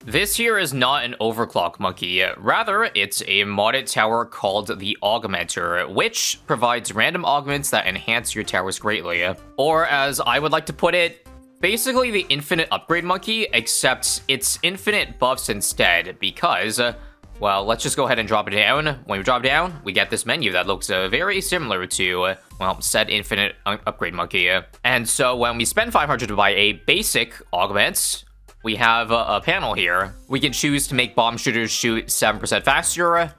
This here is not an overclock monkey, rather it's a modded tower called the augmenter, which provides random augments that enhance your towers greatly. Or as I would like to put it, basically the infinite upgrade monkey, except it's infinite buffs instead, because, well, let's just go ahead and drop it down. When we drop down, we get this menu that looks very similar to, well, said infinite upgrade monkey. And so when we spend 500 to buy a basic augments, we have a panel here. We can choose to make bomb shooters shoot 7% faster,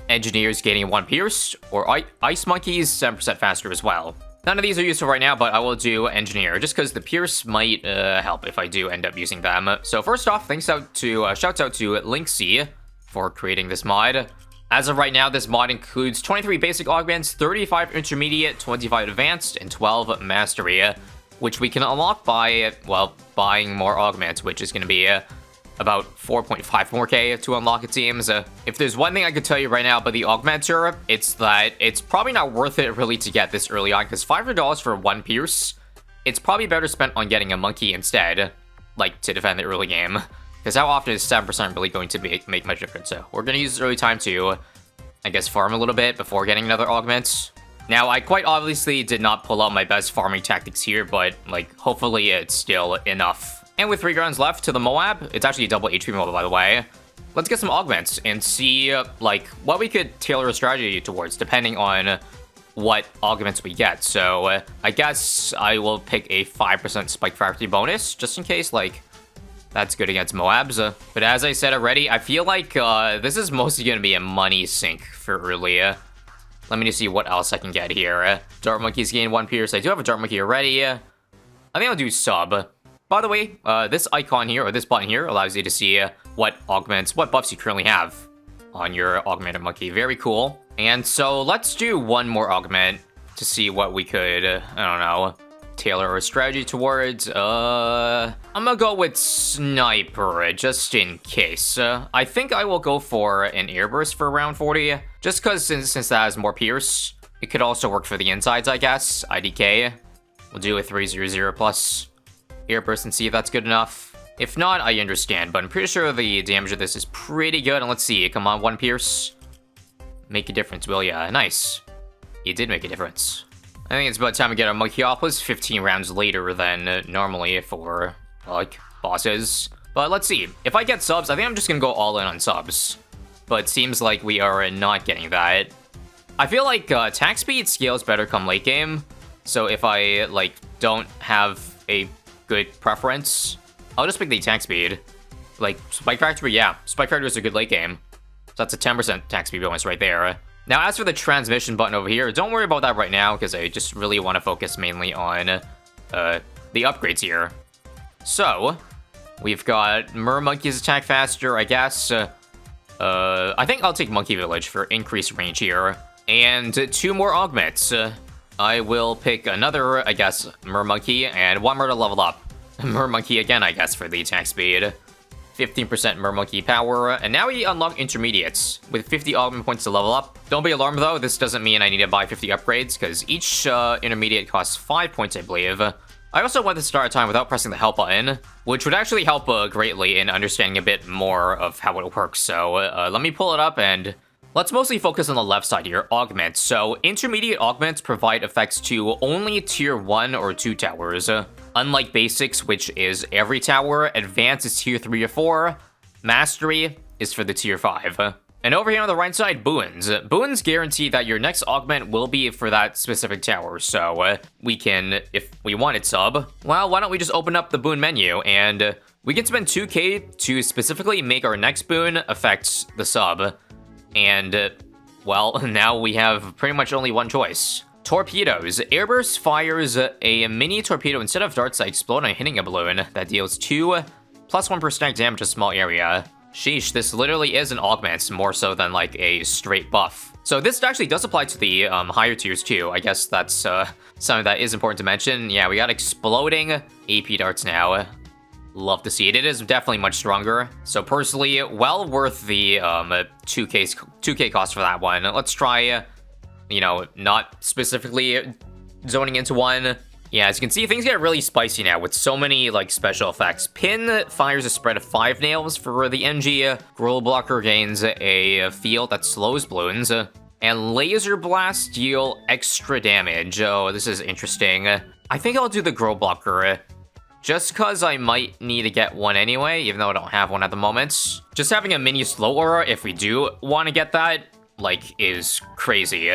engineers gaining 1 pierce, or ice monkeys 7% faster as well. None of these are useful right now, but I will do engineer, just because the pierce might help if I do end up using them. So first off, shouts out to LynxC for creating this mod. As of right now, this mod includes 23 basic augments, 35 intermediate, 25 advanced, and 12 mastery, which we can unlock by, well, buying more augments, which is going to be about 4.5 more K to unlock, it seems. If there's one thing I could tell you right now about the augmenter, it's that it's probably not worth it really to get this early on, because $500 for 1 pierce, it's probably better spent on getting a monkey instead, like, to defend the early game. Because how often is 7% really going to make much difference? So we're going to use this early time to, I guess, farm a little bit before getting another augment. Now, I quite obviously did not pull out my best farming tactics here, but, like, hopefully it's still enough. And with 3 rounds left to the Moab, it's actually a double HP Moab, by the way. Let's get some augments and see, like, what we could tailor a strategy towards, depending on what augments we get. So, I guess I will pick a 5% Spike Factory bonus, just in case, like, that's good against Moabs. But as I said already, I feel like this is mostly going to be a money sink for early. Let me just see what else I can get here. Dart Monkeys gain 1 pierce. I do have a Dart Monkey already. I think I'll do sub. By the way, this icon here, or this button here, allows you to see what augments, what buffs you currently have on your augmented monkey. Very cool. And so let's do one more augment to see what we could, I don't know, tailor our strategy towards. I'm gonna go with Sniper, just in case. I think I will go for an Airburst for round 40, just because since that has more pierce, it could also work for the insides, I guess. IDK. We'll do a 300 plus Airburst and see if that's good enough. If not, I understand, but I'm pretty sure the damage of this is pretty good. And let's see, come on, 1 pierce. Make a difference, will ya? Nice. You did make a difference. I think it's about time to get our Monkey-Opolis 15 rounds later than normally for, like, bosses. But let's see. If I get subs, I think I'm just gonna go all in on subs. But it seems like we are not getting that. I feel like attack speed scales better come late game. So if I, like, don't have a good preference, I'll just pick the attack speed. Like, Spike Factory, yeah. Spike Factory is a good late game. So that's a 10% attack speed bonus right there. Now, as for the transmission button over here, don't worry about that right now, because I just really want to focus mainly on the upgrades here. So, we've got Mer Monkeys attack faster, I guess. I think I'll take Monkey Village for increased range here. And 2 more augments. I will pick another, I guess, Mer Monkey, and 1 more to level up. Mer Monkey again, I guess, for the attack speed. 15% Mer Monkey power, and now we unlock intermediates with 50 augment points to level up. Don't be alarmed though, this doesn't mean I need to buy 50 upgrades, because each intermediate costs 5 points, I believe. I also want to start a time without pressing the help button, which would actually help greatly in understanding a bit more of how it works. So let me pull it up, and let's mostly focus on the left side here, augments. So intermediate augments provide effects to only tier 1 or 2 towers. Unlike basics, which is every tower, advanced is tier 3 or 4, mastery is for the tier 5. And over here on the right side, boons. Boons guarantee that your next augment will be for that specific tower, so we can, if we wanted sub, well, why don't we just open up the boon menu, and we can spend 2K to specifically make our next boon affect the sub. And, well, now we have pretty much only one choice. Torpedoes. Airburst fires a mini torpedo instead of darts that explode on hitting a balloon that deals 2 plus 1% damage to a small area. Sheesh, this literally is an augment, more so than like a straight buff. So this actually does apply to the higher tiers too. I guess that's something that is important to mention. Yeah, we got exploding AP darts now. Love to see it. It is definitely much stronger. So personally, well worth the 2K cost for that one. Let's try, you know, not specifically zoning into one. Yeah, as you can see, things get really spicy now with so many, like, special effects. Pin fires a spread of 5 nails for the NG. Gorilla Blocker gains a field that slows balloons. And Laser Blast deal extra damage. Oh, this is interesting. I think I'll do the Gorilla Blocker. Just because I might need to get one anyway, even though I don't have one at the moment. Just having a mini slow aura, if we do want to get that, like, is crazy.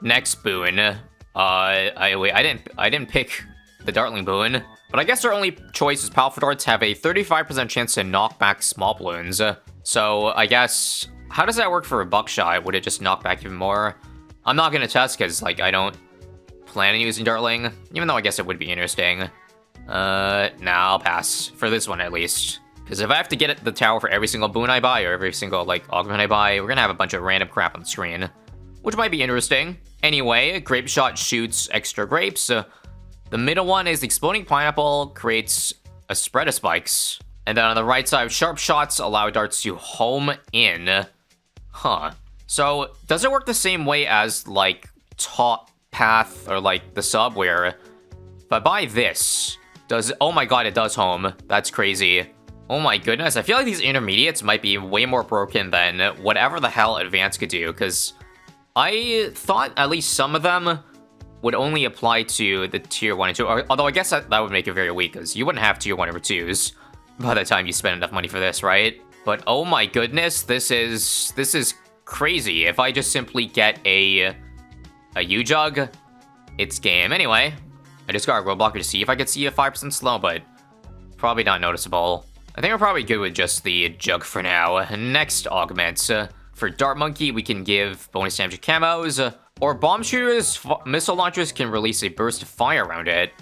Next boon. I didn't pick the Dartling boon, but I guess our only choice is Powerful Darts have a 35% chance to knock back small balloons. So I guess, how does that work for a Buckshot? Would it just knock back even more? I'm not gonna test because, like, I don't plan on using Dartling, even though I guess it would be interesting. Nah, I'll pass for this one at least. Because if I have to get the tower for every single boon I buy or every single, like, augment I buy, we're gonna have a bunch of random crap on the screen, which might be interesting. Anyway, Grape Shot shoots extra grapes. The middle one is Exploding Pineapple, creates a spread of spikes. And then on the right side, Sharp Shots allow darts to home in. Huh. So, does it work the same way as, like, Top Path or, like, the sub, where if I buy this, oh my god, it does home. That's crazy. Oh my goodness, I feel like these intermediates might be way more broken than whatever the hell Advanced could do, because I thought at least some of them would only apply to the tier 1 and 2, although I guess that would make it very weak, because you wouldn't have tier 1 or 2s by the time you spend enough money for this, right? But oh my goodness, this is crazy. If I just simply get a U-Jug, it's game. Anyway, I just got a Roadblocker to see if I could see a 5% slow, but probably not noticeable. I think we're probably good with just the Jug for now. Next augments. For Dart Monkey, we can give bonus damage to camos, or Bomb Shooters, missile launchers can release a burst of fire around it.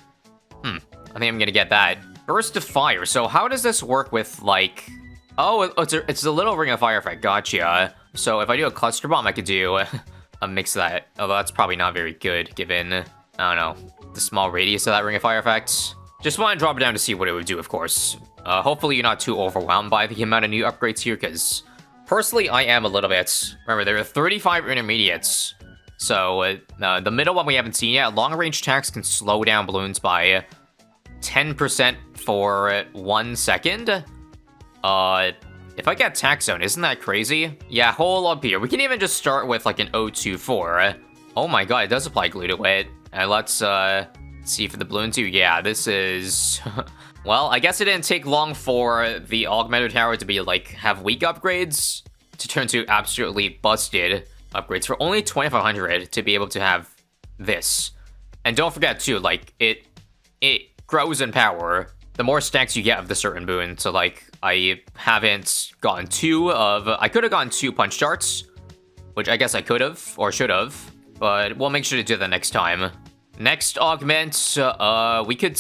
I think I'm gonna get that. Burst of fire, so how does this work with, like... Oh, it's a little ring of fire effect, gotcha. So if I do a cluster bomb, I could do a mix of that. Although that's probably not very good, given, I don't know, the small radius of that ring of fire effect. Just want to drop it down to see what it would do, of course. Hopefully you're not too overwhelmed by the amount of new upgrades here, because personally, I am a little bit. Remember, there are 35 intermediates. So, the middle one we haven't seen yet. Long-range attacks can slow down balloons by 10% for 1 second. If I get Tax Zone, isn't that crazy? Yeah, hole up here. We can even just start with, like, an 024. Oh my god, it does apply glue to it. Let's see for the Bloon 2. Yeah, this is... Well, I guess it didn't take long for the Augmenter Tower to be, like, have weak upgrades to turn to absolutely busted upgrades for only 2,500 to be able to have this. And don't forget, too, like, it grows in power the more stacks you get of the certain boon. So, like, I haven't gotten I could have gotten 2 punch darts, which I guess I could have, or should have, but we'll make sure to do that next time. Next augment, we could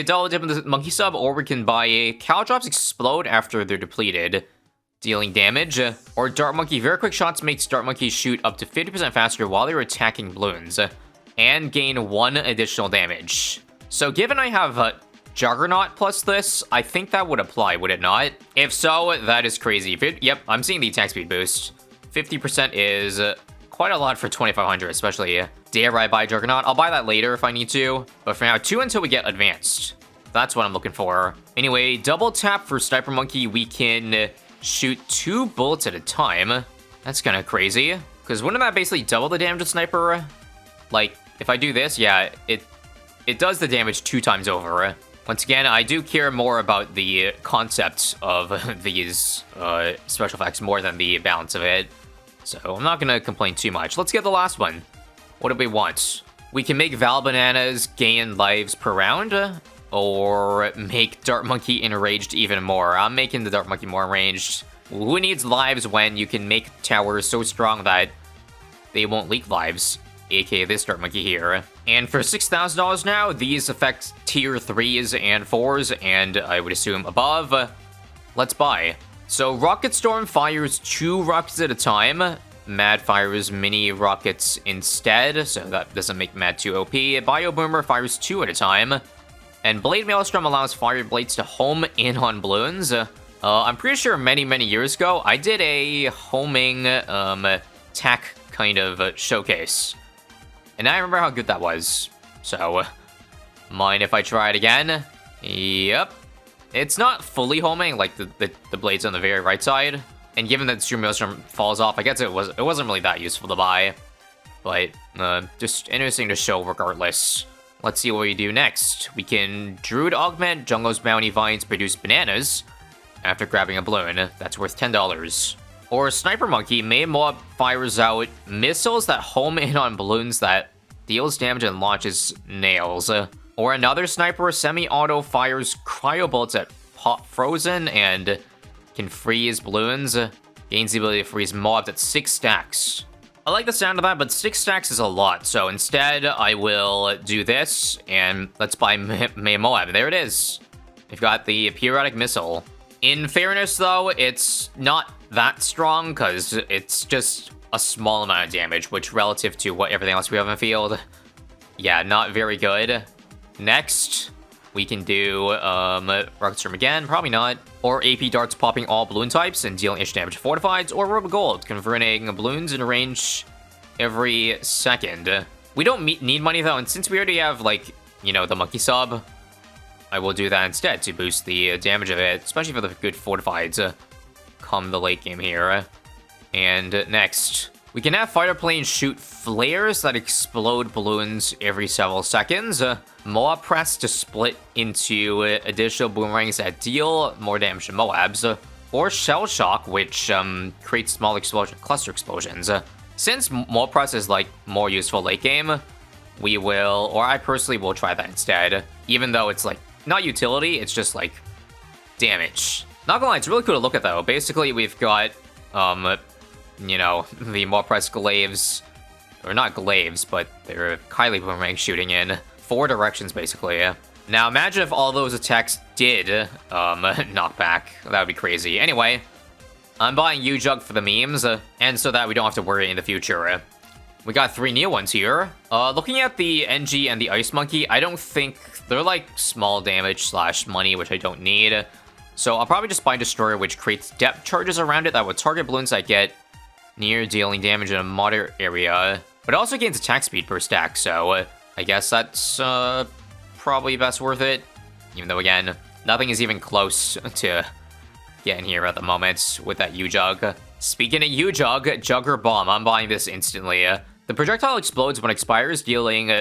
double dip in the monkey sub, or we can buy Cow Drops explode after they're depleted, dealing damage. Or Dart Monkey, very quick shots makes Dart Monkey shoot up to 50% faster while they're attacking balloons, and gain 1 additional damage. So given I have Juggernaut plus this, I think that would apply, would it not? If so, that is crazy. Yep, I'm seeing the attack speed boost. 50% is quite a lot for 2,500, especially dare I buy Juggernaut. I'll buy that later if I need to, but for now, 2 until we get advanced. That's what I'm looking for. Anyway, double tap for Sniper Monkey. We can shoot 2 bullets at a time. That's kind of crazy, because wouldn't that basically double the damage of Sniper? Like, if I do this, yeah, it does the damage 2 times over. Once again, I do care more about the concept of these special effects more than the balance of it. So I'm not going to complain too much. Let's get the last one. What do we want? We can make Val Bananas gain lives per round, or make Dart Monkey enraged even more. I'm making the Dart Monkey more enraged. Who needs lives when you can make towers so strong that they won't leak lives? aka this Dart Monkey here. And for $6,000 now, these affect tier 3s and 4s, and I would assume above. Let's buy. So Rocket Storm fires 2 rockets at a time. Mad fires mini rockets instead, so that doesn't make Mad too OP. Bio Boomer fires 2 at a time. And Blade Maelstrom allows fire blades to home in on balloons. I'm pretty sure many years ago, I did a homing tack kind of showcase. And I remember how good that was. So, Mind if I try it again? Yep. It's not fully homing, like the blade's on the very right side. And given that Stream Maelstrom falls off, I guess it wasn't really that useful to buy. But just interesting to show regardless. Let's see what we do next. We can Druid Augment Jungle's Bounty Vines produce bananas after grabbing a balloon. That's worth $10. Or Sniper Monkey, main mob fires out missiles that home in on balloons that deals damage and launches nails. Or another sniper semi-auto fires cryo bolts at Pop Frozen and can freeze balloons. Gains the ability to freeze mobs at 6 stacks. I like the sound of that, but 6 stacks is a lot. So instead, I will do this, and let's buy main mob. There it is. We've got the periodic missile. In fairness, though, it's not that strong, because it's just a small amount of damage, which relative to what everything else we have in the field, yeah, not very good. Next, we can do Rocket Storm again, probably not. Or AP Darts popping all balloon types and dealing ish damage to Fortifieds, or Robe of Gold, converting balloons in range every second. We don't need money though, and since we already have, like, you know, the monkey sub, I will do that instead to boost the damage of it, especially for the good Fortifieds come the late game here. And next, we can have fighter planes shoot flares that explode balloons every several seconds. Moab Press to split into additional boomerangs that deal more damage to Moabs. Or Shell Shock, which creates small cluster explosions. Since Moab Press is like more useful late game, we will, or I personally will try that instead. Even though it's like not utility, it's just like damage. Not gonna lie, it's really cool to look at though. Basically, we've got you know, the Moab Press glaives, or not glaives, but they're Kylie boomerang shooting in 4 directions, basically. Now, imagine if all those attacks did knock back. That would be crazy. Anyway, I'm buying U-Jug for the memes, and so that we don't have to worry in the future. We got 3 new ones here. Looking at the NG and the Ice Monkey, I don't think they're like small damage slash money, which I don't need. So I'll probably just buy Destroyer, which creates depth charges around it that would target balloons that get near dealing damage in a moderate area. But it also gains attack speed per stack, so I guess that's probably best worth it. Even though, again, nothing is even close to getting here at the moment with that U-Jug. Speaking of U-Jug, Jugger Bomb, I'm buying this instantly. The projectile explodes when it expires, dealing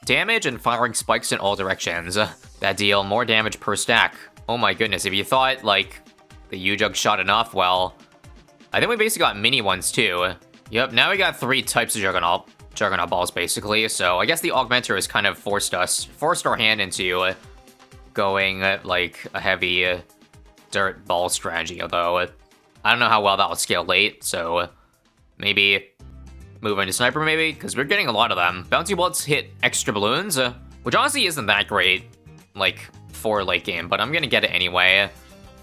damage and firing spikes in all directions that deal more damage per stack. Oh my goodness, if you thought, like, the U-Jug shot enough, well, I think we basically got mini ones too. Yep, now we got 3 types of Juggernaut balls, basically. So I guess the augmenter has kind of forced our hand into going like a heavy dirt ball strategy. Although I don't know how well that will scale late. So maybe move into sniper, maybe, because we're getting a lot of them. Bouncy bullets hit extra balloons, which honestly isn't that great, like for late game. But I'm gonna get it anyway,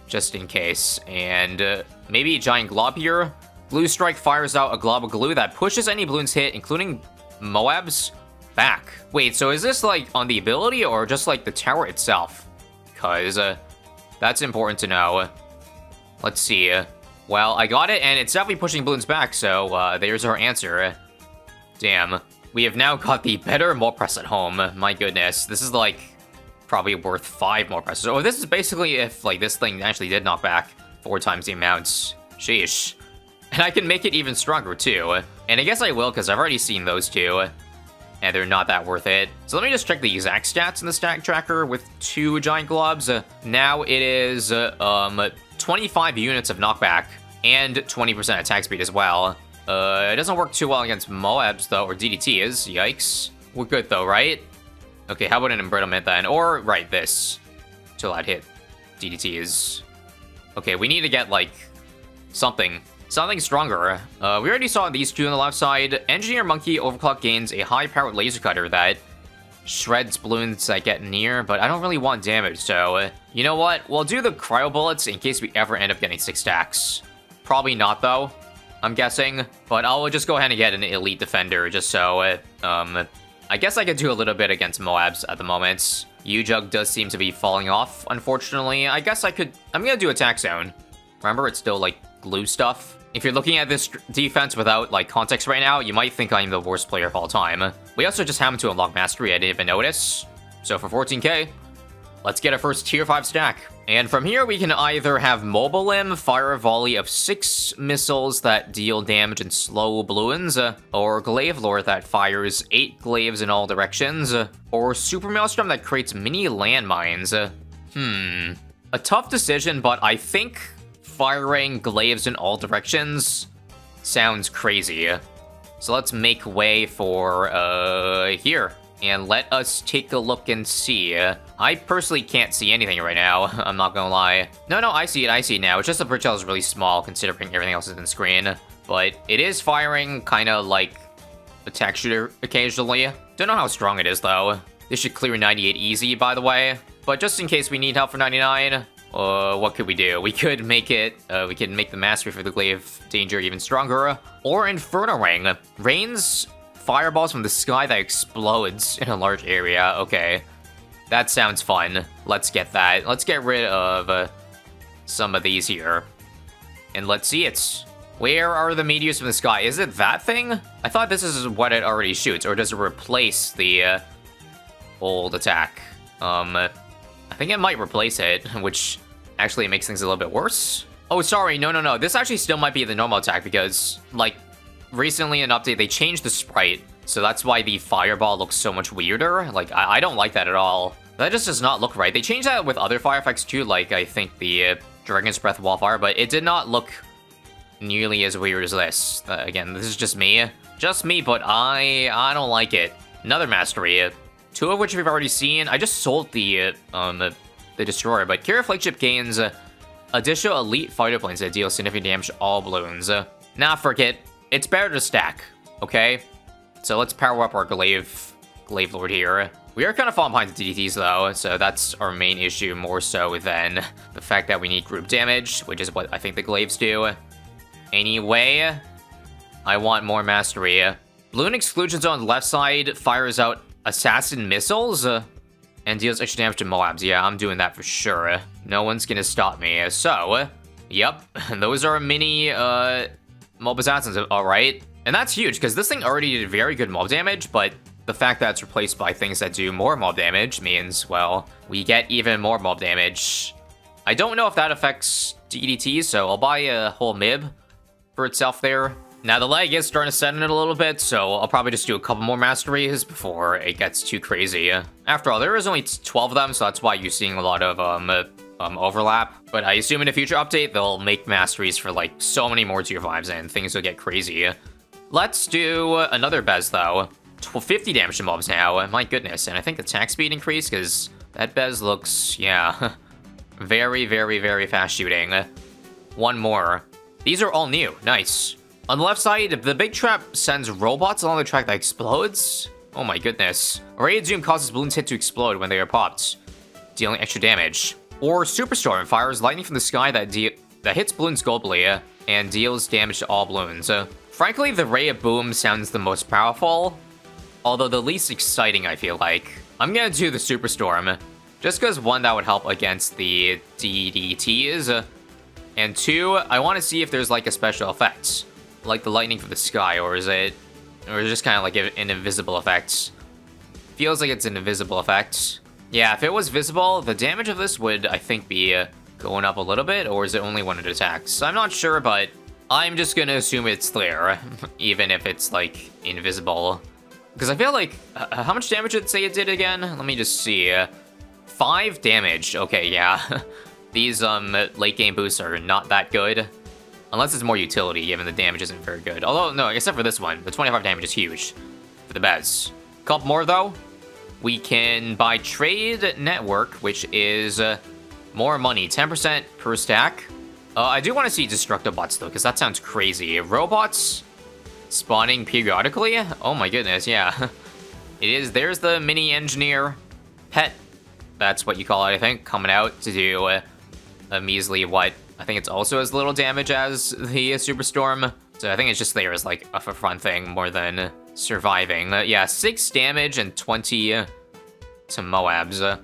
just in case. And maybe Giant Glob here. Blue Strike fires out a glob of glue that pushes any balloons hit, including Moab's, back. Wait, so is this like on the ability or just like the tower itself? Because that's important to know. Let's see. Well, I got it, and it's definitely pushing balloons back, so there's our answer. Damn. We have now got the better Moab Press at home. My goodness. This is like probably worth 5 more presses. Oh, this is basically if like this thing actually did knock back 4 times the amounts. Sheesh. And I can make it even stronger, too. And I guess I will, because I've already seen those 2. And they're not that worth it. So let me just check the exact stats in the stack tracker with 2 giant globs. Now it is 25 units of knockback and 20% attack speed as well. It doesn't work too well against Moabs, though, or DDTs. Yikes. We're good, though, right? Okay, how about an embrittlement, then? Or, right, this. Till I'd hit DDTs. Okay, we need to get, like, something stronger. We already saw these 2 on the left side. Engineer Monkey Overclock gains a high-powered laser cutter that shreds balloons that get near, but I don't really want damage, so you know what? We'll do the cryo bullets in case we ever end up getting 6 stacks. Probably not, though, I'm guessing. But I'll just go ahead and get an elite defender, just so, I guess I could do a little bit against Moabs at the moment. U-Jug does seem to be falling off, unfortunately. I guess I'm gonna do attack zone. Remember, it's still, like, glue stuff. If you're looking at this defense without, like, context right now, you might think I'm the worst player of all time. We also just happened to unlock Mastery, I didn't even notice. So for 14k, let's get our first tier 5 stack. And from here, we can either have Mobile Limb fire a volley of 6 missiles that deal damage and slow balloons, or Glaive Lord that fires 8 glaives in all directions, or Super Maelstrom that creates mini landmines. A tough decision, but I think firing glaives in all directions sounds crazy. So let's make way for, here. And let us take a look and see. I personally can't see anything right now, I'm not gonna lie. No, I see it now. It's just the projectile is really small considering everything else is in screen. But it is firing kind of like a texture occasionally. Don't know how strong it is though. This should clear 98 easy, by the way. But just in case we need help for 99, what could we do? We could make it, we could make the mastery for the glaive danger even stronger. Or Inferno Ring. Rains fireballs from the sky that explodes in a large area. Okay, that sounds fun. Let's get that. Let's get rid of some of these here. And let's see it. Where are the meteors from the sky? Is it that thing? I thought this is what it already shoots, or does it replace the old attack? I think it might replace it, which actually makes things a little bit worse. Oh, sorry, no. This actually still might be the normal attack because, like, recently in an update, they changed the sprite, so that's why the fireball looks so much weirder. Like, I don't like that at all. That just does not look right. They changed that with other fire effects too, like, I think the Dragon's Breath Wallfire, but it did not look nearly as weird as this. Again, this is just me. Just me, but I don't like it. Another mastery, 2 of which we've already seen. I just sold the Destroyer, but Kira Flagship gains additional elite fighter planes that deal significant damage to all balloons. Nah, forget. It's better to stack, okay? So let's power up our Glaive Lord here. We are kind of falling behind the DDTs though, so that's our main issue more so than the fact that we need group damage, which is what I think the Glaives do. Anyway, I want more mastery. Balloon Exclusion Zone on the left side fires out assassin missiles and deals extra damage to Moabs. Yeah, I'm doing that for sure. No one's gonna stop me. So, yep, those are mini, mob assassins, alright. And that's huge, because this thing already did very good mob damage, but the fact that it's replaced by things that do more mob damage means, well, we get even more mob damage. I don't know if that affects DDT, so I'll buy a whole MIB for itself there. Now the lag is starting to set in it a little bit, so I'll probably just do a couple more masteries before it gets too crazy. After all, there is only 12 of them, so that's why you're seeing a lot of overlap. But I assume in a future update, they'll make masteries for like so many more tier 5s and things will get crazy. Let's do another Bez though. 50 damage to mobs now, my goodness. And I think attack speed increased because that Bez looks, yeah, very fast shooting. One more. These are all new, nice. On the left side, the big trap sends robots along the track that explodes. Oh my goodness. Radiant Zoom causes balloons hit to explode when they are popped, dealing extra damage. Or Superstorm fires lightning from the sky that hits balloons globally and deals damage to all balloons. Frankly, the Ray of Boom sounds the most powerful, although the least exciting, I feel like. I'm gonna do the Superstorm, just because 1, that would help against the DDTs, and 2, I want to see if there's like a special effect, like the lightning from the sky, or is it just kind of like an invisible effect? Feels like it's an invisible effect. Yeah, if it was visible, the damage of this would, I think, be going up a little bit, or is it only when it attacks? I'm not sure, but I'm just gonna assume it's there, even if it's, like, invisible. Because I feel like, how much damage did it say it did again? Let me just see. 5 damage. Okay, yeah. These, late game boosts are not that good. Unless it's more utility, given the damage isn't very good. Although, no, except for this one. The 25 damage is huge for the Bez. Couple more, though. We can buy Trade Network, which is more money, 10% per stack. I do want to see Destructobots, though, because that sounds crazy. Robots spawning periodically? Oh my goodness, yeah. It is. There's the mini engineer pet. That's what you call it, I think, coming out to do a measly what? I think it's also as little damage as the Superstorm. So I think it's just there as like a fun thing more than surviving. Yeah, 6 damage and 20 to Moabs.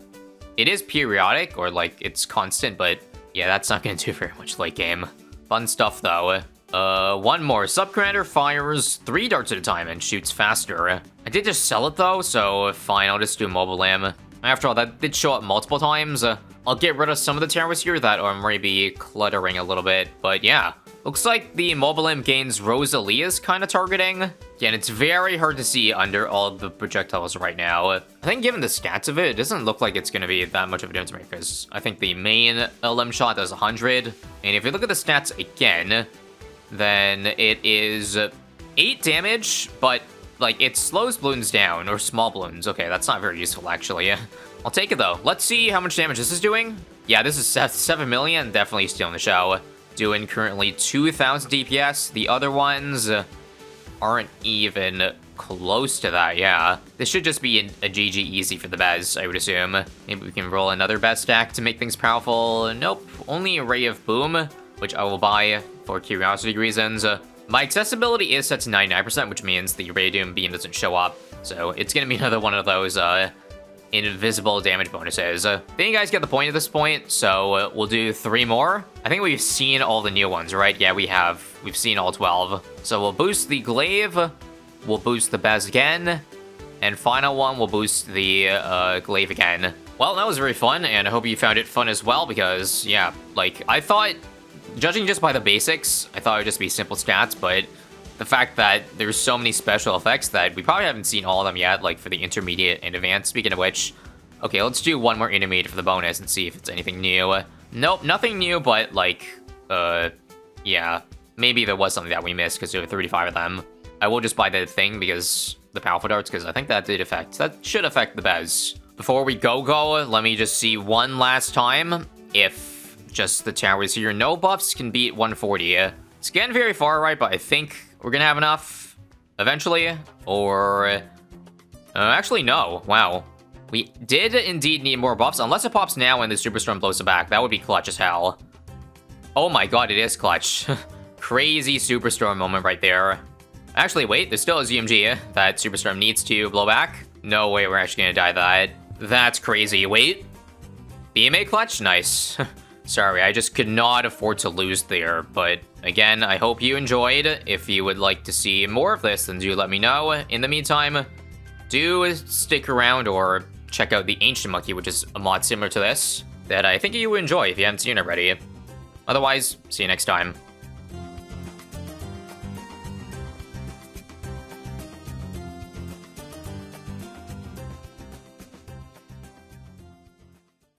It is periodic, or like it's constant, but yeah, that's not gonna do very much late game. Fun stuff though. One more. Sub-Commander fires 3 darts at a time and shoots faster. I did just sell it though, so fine, I'll just do Mobile Lamb. After all, that did show up multiple times. I'll get rid of some of the towers here that are maybe cluttering a little bit, but yeah. Looks like the mobile imp gains Rosalia's kind of targeting. Again, it's very hard to see under all the projectiles right now. I think given the stats of it, it doesn't look like it's going to be that much of a difference maker, because I think the main LM shot does 100. And if you look at the stats again, then it is 8 damage, but like it slows balloons down, or small balloons. Okay, that's not very useful actually. I'll take it though. Let's see how much damage this is doing. Yeah, this is 7 million, definitely stealing the show. Doing currently 2,000 DPS. The other ones aren't even close to that, yeah. This should just be a GG easy for the Bez, I would assume. Maybe we can roll another Bez stack to make things powerful. Nope, only a Ray of Boom, which I will buy for curiosity reasons. My accessibility is set to 99%, which means the Radium Beam doesn't show up. So it's gonna be another one of those invisible damage bonuses. I think you guys get the point at this point, so we'll do 3 more. I think we've seen all the new ones, right? Yeah, we have. We've seen all 12. So we'll boost the Glaive, we'll boost the Bez again, and final one, we'll boost the Glaive again. Well, that was very fun, and I hope you found it fun as well, because, yeah, like, I thought, judging just by the basics, I thought it would just be simple stats, but the fact that there's so many special effects that we probably haven't seen all of them yet, like for the intermediate and advanced. Speaking of which, okay, let's do one more intermediate for the bonus and see if it's anything new. Nope, nothing new, but like, yeah, maybe there was something that we missed because there were 35 of them. I will just buy the thing because the powerful darts, because I think that should affect the Bez. Before we go, let me just see one last time if just the towers here, no buffs, can beat 140. It's getting very far, right? But I think we're gonna have enough eventually, or actually no. Wow, we did indeed need more buffs, unless it pops now and the Superstorm blows it back. That would be clutch as hell. Oh my god, it is clutch. Crazy Superstorm moment right there. Actually, wait, there's still a ZMG that Superstorm needs to blow back. No way we're actually gonna die that. That's crazy. Wait, BMA clutch? Nice. Sorry, I just could not afford to lose there, but again, I hope you enjoyed. If you would like to see more of this, then do let me know. In the meantime, do stick around or check out the Ancient Monkey, which is a mod similar to this, that I think you would enjoy if you haven't seen it already. Otherwise, see you next time.